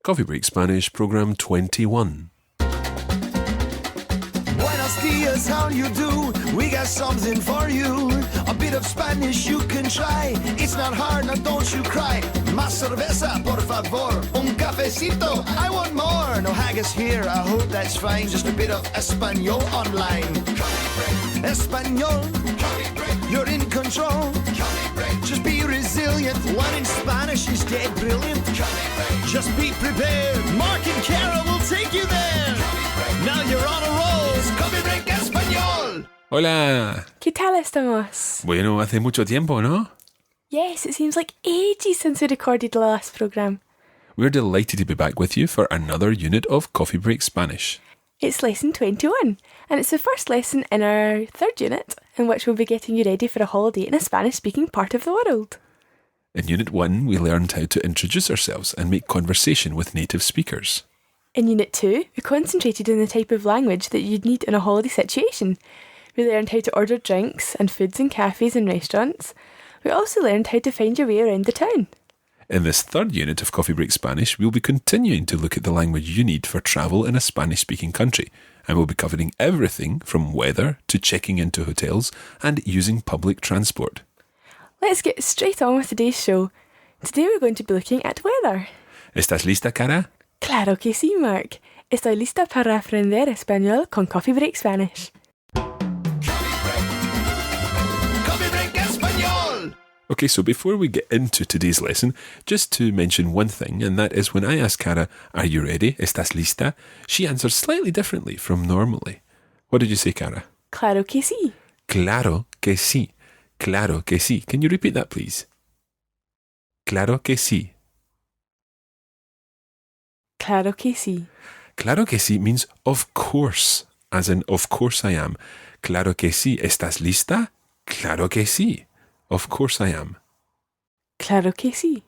Coffee Break Spanish, Program 21. Buenos dias, how you do? We got something for you. A bit of Spanish you can try. It's not hard, now don't you cry. Más cerveza, por favor. Un cafecito, I want more. No haggis here, I hope that's fine. Just a bit of Espanol online. Espanol, you're in control. Just be resilient. One in Spanish is dead brilliant. Just be prepared. Mark and Kara will take you there. Now you're on a roll. It's Coffee Break Español. Hola! ¿Qué tal estamos? Bueno, hace mucho tiempo, ¿no? Yes, it seems like ages since we recorded the last programme. We're delighted to be back with you for another unit of Coffee Break Spanish. It's lesson 21, and it's the first lesson in our third unit, in which we'll be getting you ready for a holiday in a Spanish-speaking part of the world. In Unit 1, we learned how to introduce ourselves and make conversation with native speakers. In Unit 2, we concentrated on the type of language that you'd need in a holiday situation. We learned how to order drinks and foods in cafes and restaurants. We also learned how to find your way around the town. In this third unit of Coffee Break Spanish, we'll be continuing to look at the language you need for travel in a Spanish-speaking country, and we'll be covering everything from weather to checking into hotels and using public transport. Let's get straight on with today's show. Today we're going to be looking at weather. ¿Estás lista, Cara? Claro que sí, Mark. Estoy lista para aprender español con Coffee Break Spanish. Coffee Break Español. Okay, so before we get into today's lesson, just to mention one thing, and that is when I ask Cara, are you ready? ¿Estás lista? She answers slightly differently from normally. What did you say, Cara? Claro que sí. Claro que sí. Claro que sí. Can you repeat that, please? Claro que sí. Claro que sí. Claro que sí means of course, as in of course I am. Claro que sí. ¿Estás lista? Claro que sí. Of course I am. Claro que sí.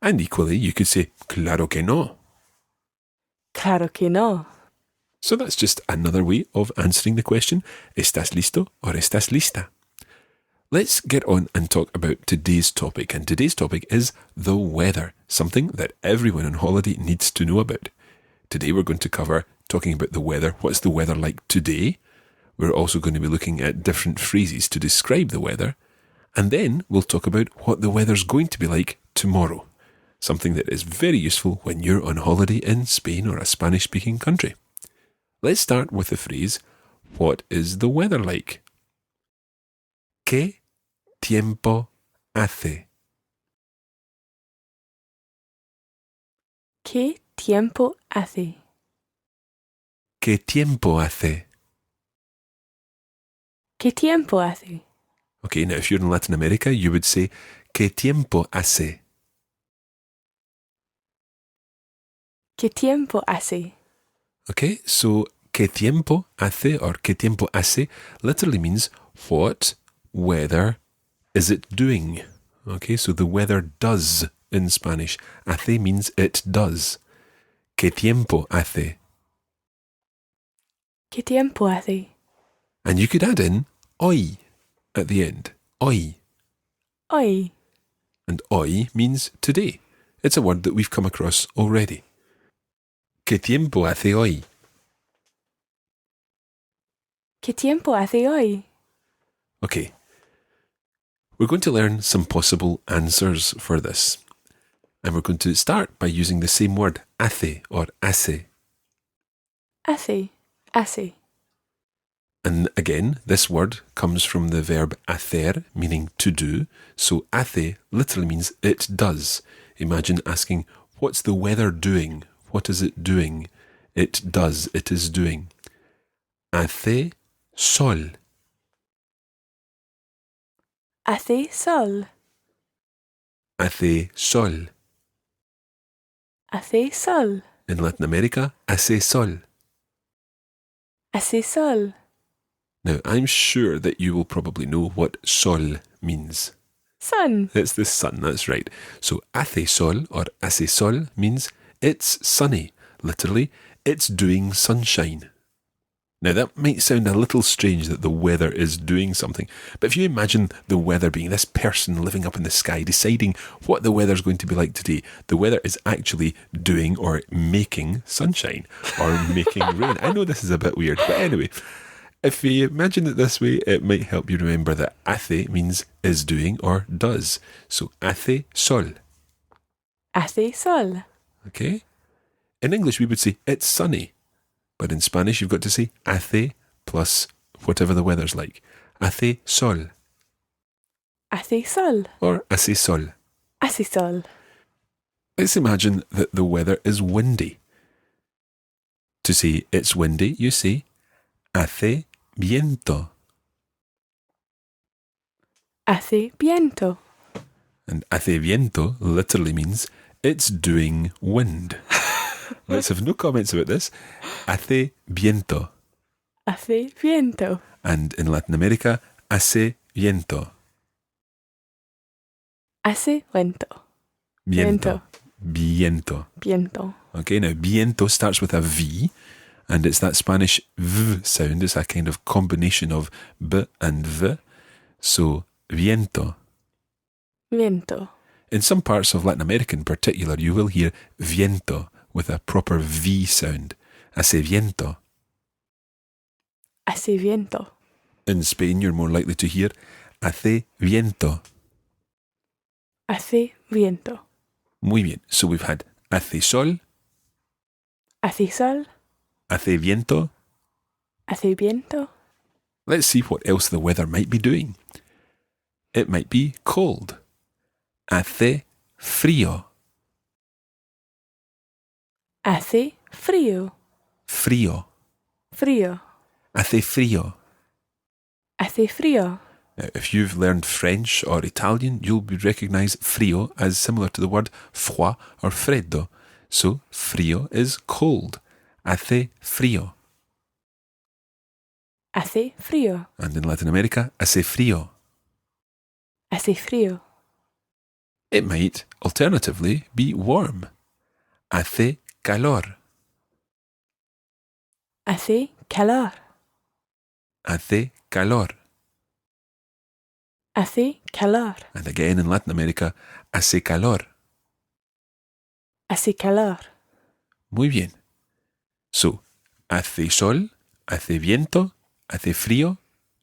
And equally, you could say, claro que no. Claro que no. So that's just another way of answering the question, ¿estás listo or estás lista? Let's get on and talk about today's topic. And today's topic is the weather, something that everyone on holiday needs to know about. Today we're going to cover talking about the weather. What's the weather like today? We're also going to be looking at different phrases to describe the weather. And then we'll talk about what the weather's going to be like tomorrow, something that is very useful when you're on holiday in Spain or a Spanish-speaking country. Let's start with the phrase, what is the weather like? ¿Qué tiempo hace? ¿Qué tiempo hace? ¿Qué tiempo hace? ¿Qué tiempo hace? Okay, now if you're in Latin America, you would say, ¿Qué tiempo hace? ¿Qué tiempo hace? Okay, so ¿Qué tiempo hace or ¿Qué tiempo hace literally means what weather is it doing? Okay, so the weather does in Spanish. Hace means it does. ¿Qué tiempo hace? ¿Qué tiempo hace? And you could add in hoy at the end. Hoy. Hoy. And hoy means today. It's a word that we've come across already. ¿Qué tiempo hace hoy? ¿Qué tiempo hace hoy? Okay. We're going to learn some possible answers for this. And we're going to start by using the same word, hace or hace. Hace. Hace. And again, this word comes from the verb hacer, meaning to do. So hace literally means it does. Imagine asking, what's the weather doing? What is it doing? It does. It is doing. Hace sol. Hace sol. Hace sol. Hace sol. In Latin America, hace sol. Hace sol. Now, I'm sure that you will probably know what sol means. Sun. It's the sun, that's right. So, hace sol or hace sol means it's sunny. Literally, it's doing sunshine. Now, that might sound a little strange that the weather is doing something, but if you imagine the weather being this person living up in the sky, deciding what the weather's going to be like today, the weather is actually doing or making sunshine or making rain. I know this is a bit weird, but anyway, if you imagine it this way, it might help you remember that hace means is doing or does. So, hace sol. Hace sol. Okay? In English, we would say it's sunny. But in Spanish, you've got to say hace plus whatever the weather's like. Hace sol. Hace sol. Or hace sol. Hace sol. Let's imagine that the weather is windy. To say it's windy, you say hace viento. Hace viento. And hace viento literally means it's doing wind. Let's have no comments about this. Hace viento. Hace viento. And in Latin America, hace viento. Hace viento. Viento. Viento. Viento. Okay, now viento starts with a V, and it's that Spanish V sound. It's a kind of combination of B and V. So, viento. Viento. In some parts of Latin America in particular, you will hear viento with a proper V sound. Hace viento. Hace viento. In Spain, you're more likely to hear hace viento. Hace viento. Muy bien. So we've had hace sol, Hace sol. hace viento. Hace viento. Let's see what else the weather might be doing. It might be cold. Hace frío. Hace frío. Frío. Frío. Hace frío. Hace frío. Now, if you've learned French or Italian, you'll recognise frío as similar to the word froid or freddo. So, frío is cold. Hace frío. Hace frío. And in Latin America, hace frío. Hace frío. It might, alternatively, be warm. Hace calor. Hace calor. Hace calor. Hace calor. And again in Latin America, hace calor. Hace calor. Muy bien. So, hace sol, hace viento, hace frío,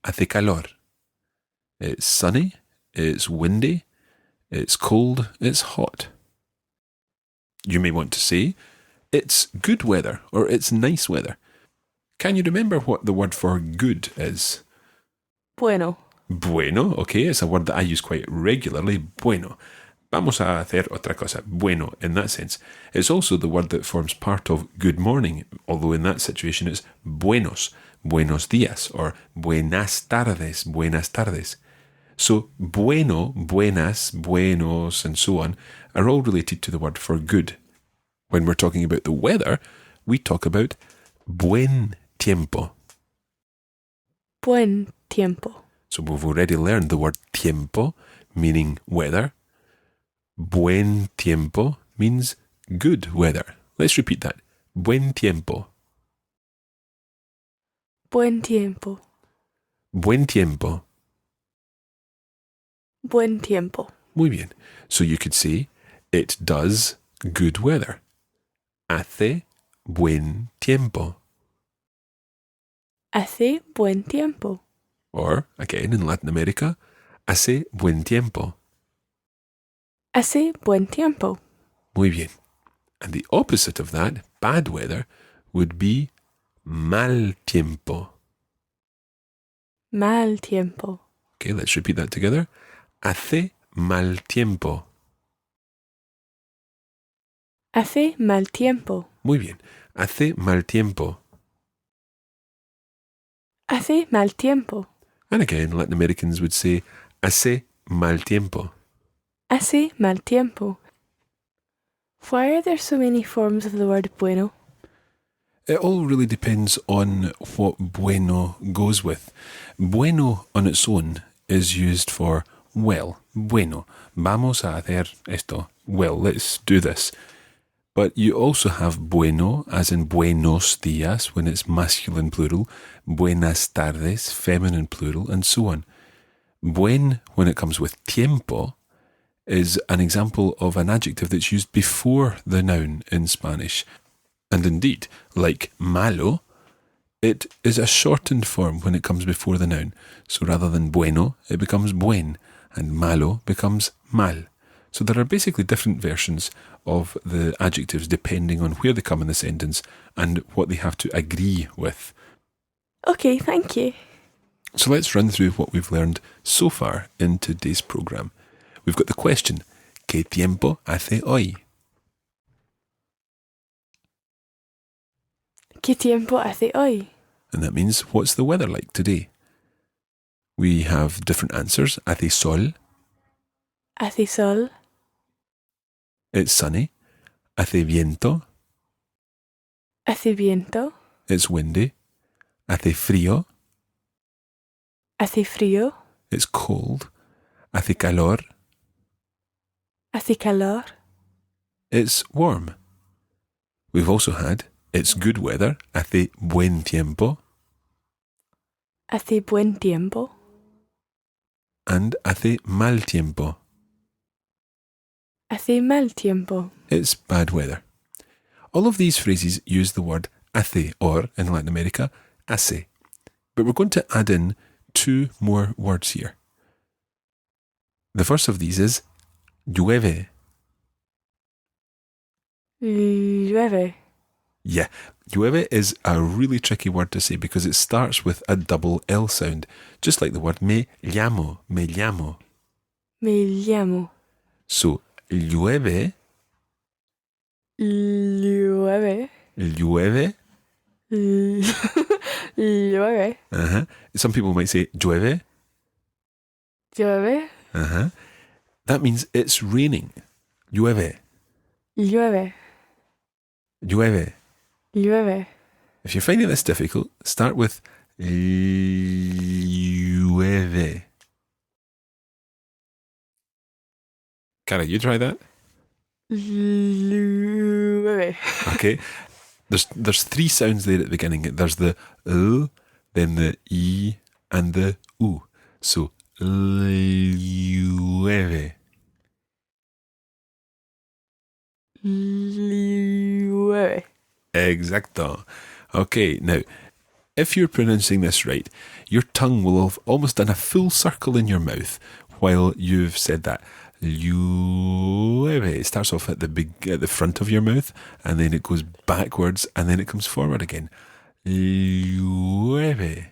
hace calor. It's sunny, it's windy, it's cold, it's hot. You may want to say, it's good weather or it's nice weather. Can you remember what the word for good is? Bueno. Bueno, okay, it's a word that I use quite regularly. Bueno. Vamos a hacer otra cosa. Bueno, in that sense. It's also the word that forms part of good morning, although in that situation it's buenos, buenos días, or buenas tardes, buenas tardes. So, bueno, buenas, buenos, and so on are all related to the word for good. When we're talking about the weather, we talk about buen tiempo. Buen tiempo. So we've already learned the word tiempo, meaning weather. Buen tiempo means good weather. Let's repeat that. Buen tiempo. Buen tiempo. Buen tiempo. Buen tiempo. Muy bien. So you could say, it does good weather. Hace buen tiempo. Hace buen tiempo. Or, again in Latin America, hace buen tiempo. Hace buen tiempo. Muy bien. And the opposite of that, bad weather, would be mal tiempo. Mal tiempo. Okay, let's repeat that together. Hace mal tiempo. Hace mal tiempo. Muy bien. Hace mal tiempo. Hace mal tiempo. And again, Latin Americans would say, hace mal tiempo. Hace mal tiempo. Why are there so many forms of the word bueno? It all really depends on what bueno goes with. Bueno on its own is used for well. Bueno, vamos a hacer esto. Well, let's do this. But you also have bueno, as in buenos dias, when it's masculine plural, buenas tardes, feminine plural, and so on. Buen, when it comes with tiempo, is an example of an adjective that's used before the noun in Spanish. And indeed, like malo, it is a shortened form when it comes before the noun. So rather than bueno, it becomes buen, and malo becomes mal. So there are basically different versions of the adjectives depending on where they come in the sentence and what they have to agree with. Okay, thank you. So let's run through what we've learned so far in today's programme. We've got the question, ¿Qué tiempo hace hoy? ¿Qué tiempo hace hoy? And that means, what's the weather like today? We have different answers. Hace sol, Hace sol, it's sunny. Hace viento, hace viento, it's windy. Hace frío, hace frío, it's cold. Hace calor, hace calor, it's warm. We've also had, it's good weather. Hace buen tiempo. hace buen tiempo, And hace mal tiempo. hace mal tiempo. It's bad weather. All of these phrases use the word hace, or in Latin America, hace. But we're going to add in 2 more words here. The first of these is llueve. Llueve, Yeah, llueve is a really tricky word to say because it starts with a double L sound, just like the word me llamo, me llamo. me llamo. So, llueve, Llueve, llueve. llueve, Some people might say llueve. llueve, That means it's raining. Llueve, llueve, llueve. llueve. If you're finding this difficult, start with llueve. Cara, you try that? Llueve. Okay. There's 3 sounds there at the beginning. There's the L, then the E, and the U. So, llueve. Llueve. Exacto. Okay, now, if you're pronouncing this right, your tongue will have almost done a full circle in your mouth while you've said that. Llueve. It starts off at the front of your mouth, and then it goes backwards, and then it comes forward again. Llueve.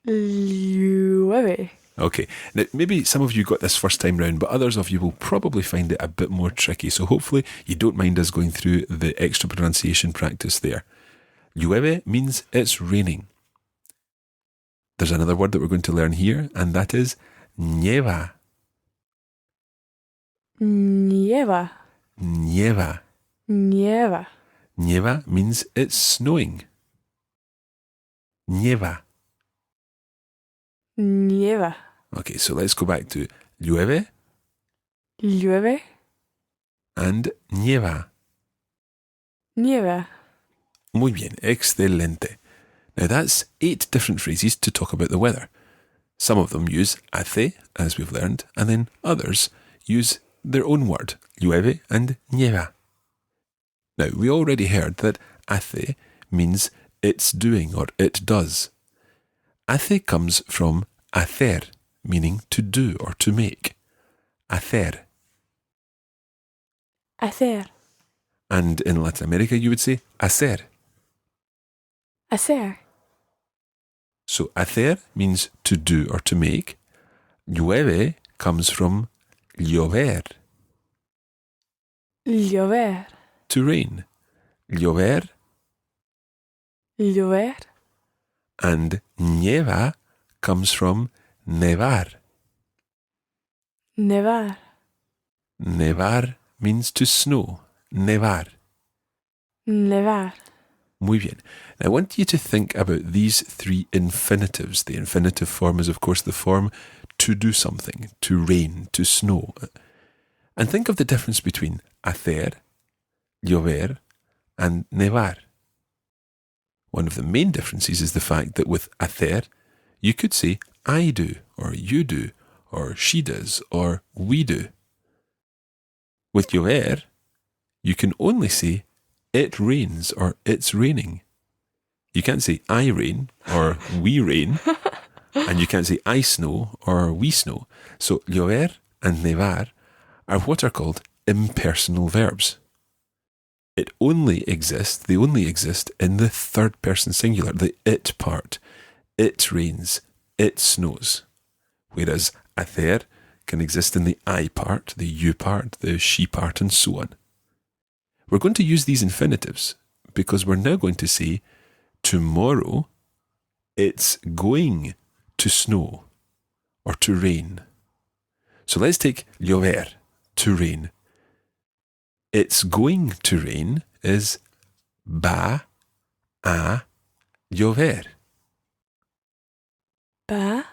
Llueve. Okay, now maybe some of you got this first time round, but others of you will probably find it a bit more tricky, so hopefully you don't mind us going through the extra pronunciation practice there. Llueve means it's raining. There's another word that we're going to learn here, and that is nieva. Nieva. Nieva. Nieva. Nieva means it's snowing. Nieva. Nieva. Okay, so let's go back to llueve Llueve. and nieva. Nieva. Muy bien, excelente. Now that's 8 different phrases to talk about the weather. Some of them use hace, as we've learned, and then others use their own word, llueve and nieva. Now, we already heard that hace means it's doing or it does. Hace comes from hacer, meaning to do or to make. Hacer. Hacer. And in Latin America, you would say hacer. Hacer. So hacer means to do or to make. Llueve comes from llover, Llover. to rain. Llover. Llover. And nieva comes from nevar. Nevar. Nevar means to snow. Nevar. Nevar. Muy bien. Now, I want you to think about these 3 infinitives. The infinitive form is, of course, the form to do something, to rain, to snow. And think of the difference between hacer llover, and nevar. One of the main differences is the fact that with hacer, you could say I do, or you do, or she does, or we do. With llover, you can only say it rains or it's raining. You can't say I rain or we rain, and you can't say I snow or we snow. So llover and nevar are what are called impersonal verbs. They only exist in the third person singular, the it part. It rains, it snows. Whereas hacer can exist in the I part, the you part, the she part, and so on. We're going to use these infinitives because we're now going to say tomorrow it's going to snow or to rain. So let's take llover, to rain. It's going to rain is va a llover. Va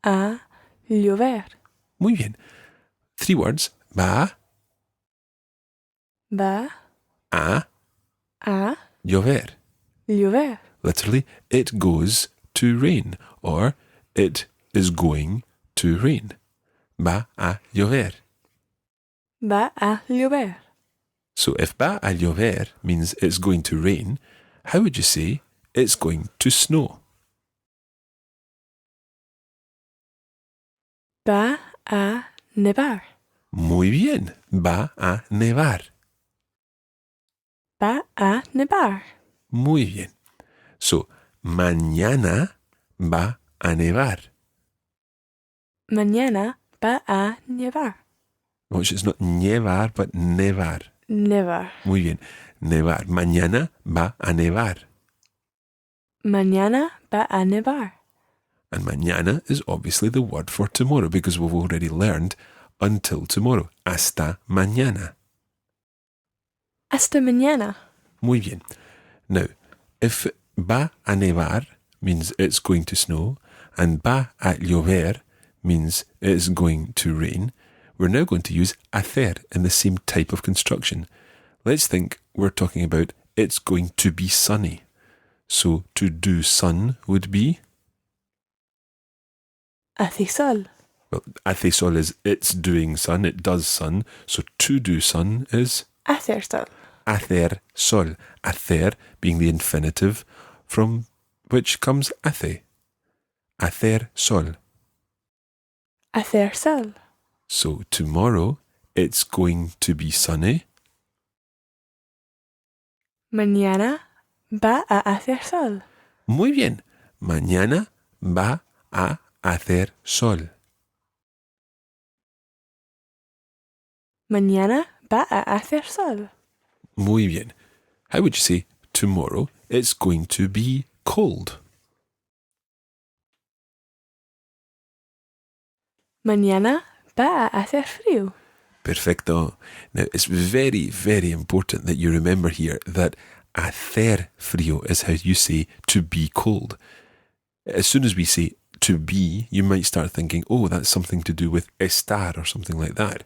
a llover. Muy bien. 3 words. Va Va a a llover. llover. Literally, it goes to rain, or it is going to rain. Va a llover. Va a llover. So if va a llover means it's going to rain, how would you say it's going to snow? Va a nevar. Muy bien. Va a nevar. Va a nevar. Muy bien. So, mañana va a nevar. Mañana va a nevar. Which is not nevar, but nevar. Nevar. Muy bien. Nevar. Mañana va a nevar. Mañana va a nevar. And mañana is obviously the word for tomorrow because we've already learned until tomorrow. Hasta mañana. Hasta mañana. Muy bien. Now, if va a nevar means it's going to snow and va a llover means it's going to rain, we're now going to use hacer in the same type of construction. Let's think we're talking about it's going to be sunny. So to do sun would be? Hace sol. Well, hace sol is it's doing sun, it does sun. So to do sun is? Hacer sol. Hacer sol. Hacer being the infinitive from which comes hace. Hacer sol. Hacer sol. So tomorrow it's going to be sunny. Mañana va a hacer sol. Muy bien. Mañana va a hacer sol. Mañana va a hacer sol. Muy bien. How would you say tomorrow it's going to be cold? Mañana va a hacer frío. Perfecto. Now, it's very, very important that you remember here that hacer frío is how you say to be cold. As soon as we say to be, you might start thinking, oh, that's something to do with estar or something like that.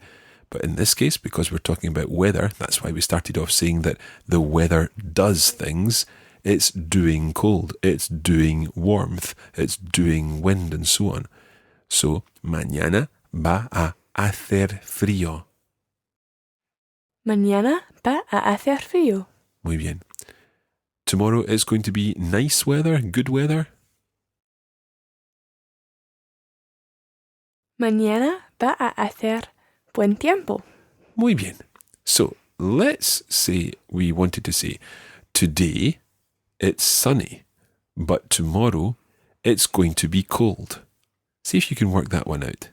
But in this case, because we're talking about weather, that's why we started off saying that the weather does things. It's doing cold, it's doing warmth, it's doing wind and so on. So, mañana va a hacer frío. Mañana va a hacer frío. Muy bien. Tomorrow is going to be nice weather, good weather. Mañana va a hacer buen tiempo. Muy bien. So, let's say we wanted to say, today it's sunny, but tomorrow it's going to be cold. See if you can work that one out.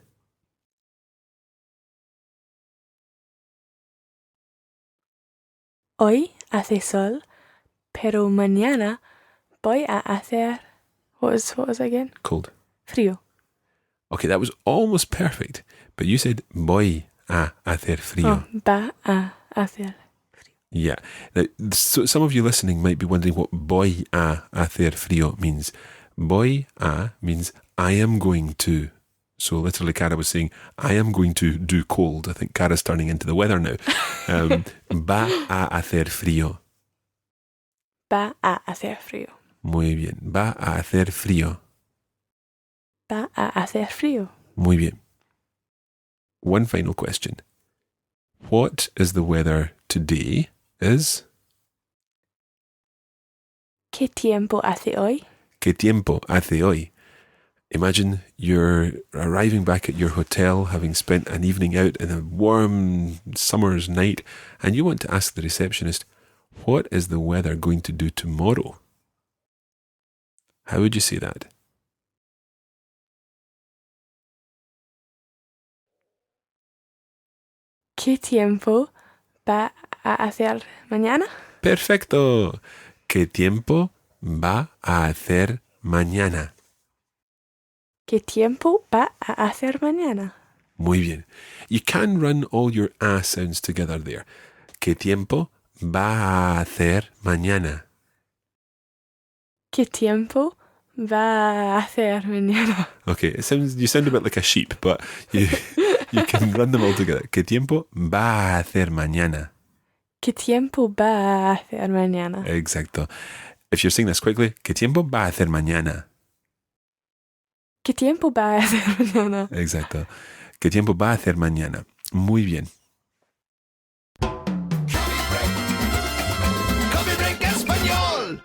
Hoy hace sol, pero mañana voy a hacer... What was it again? Cold. Frío. Okay, that was almost perfect, but you said voy a hacer frío. Oh, va a hacer frío. Yeah. Now, so some of you listening might be wondering what voy a hacer frío means. Voy a means I am going to. So literally Cara was saying, I am going to do cold. I think Cara's turning into the weather now. Va a hacer frío. Va a hacer frío. Muy bien. Va a hacer frío. Va a hacer frío. Muy bien. One final question. What is the weather today? Is? ¿Qué tiempo hace hoy? ¿Qué tiempo hace hoy? Imagine you're arriving back at your hotel, having spent an evening out in a warm summer's night, and you want to ask the receptionist, what is the weather going to do tomorrow? How would you say that? ¿Qué tiempo va a hacer mañana? Perfecto. ¿Qué tiempo va a hacer mañana? ¿Qué tiempo va a hacer mañana? Muy bien. You can run all your A sounds together there. ¿Qué tiempo va a hacer mañana? ¿Qué tiempo va a hacer mañana? Okay, you sound a bit like a sheep, but you can run them all together. ¿Qué tiempo va a hacer mañana? ¿Qué tiempo va a hacer mañana? Exacto. If you're saying this quickly, ¿qué tiempo va a hacer mañana? ¿Qué tiempo va a hacer mañana? Exacto. ¿Qué tiempo va a hacer mañana? Muy bien. Coffee break español.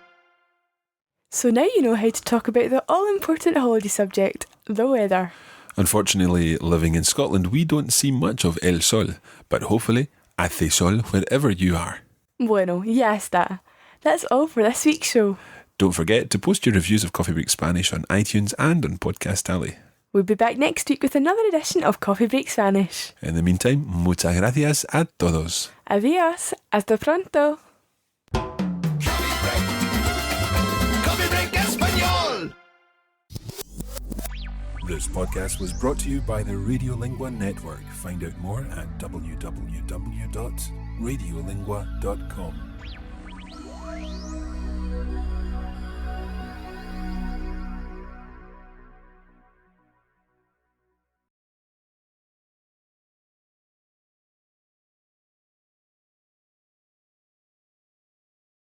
So now you know how to talk about the all-important holiday subject, the weather. Unfortunately, living in Scotland, we don't see much of el sol, but hopefully, hace sol wherever you are. Bueno, ya está. That's all for this week's show. Don't forget to post your reviews of Coffee Break Spanish on iTunes and on Podcast Alley. We'll be back next week with another edition of Coffee Break Spanish. In the meantime, muchas gracias a todos. Adiós. Hasta pronto. Coffee break español. This podcast was brought to you by the Radiolingua Network. Find out more at www.radiolingua.com.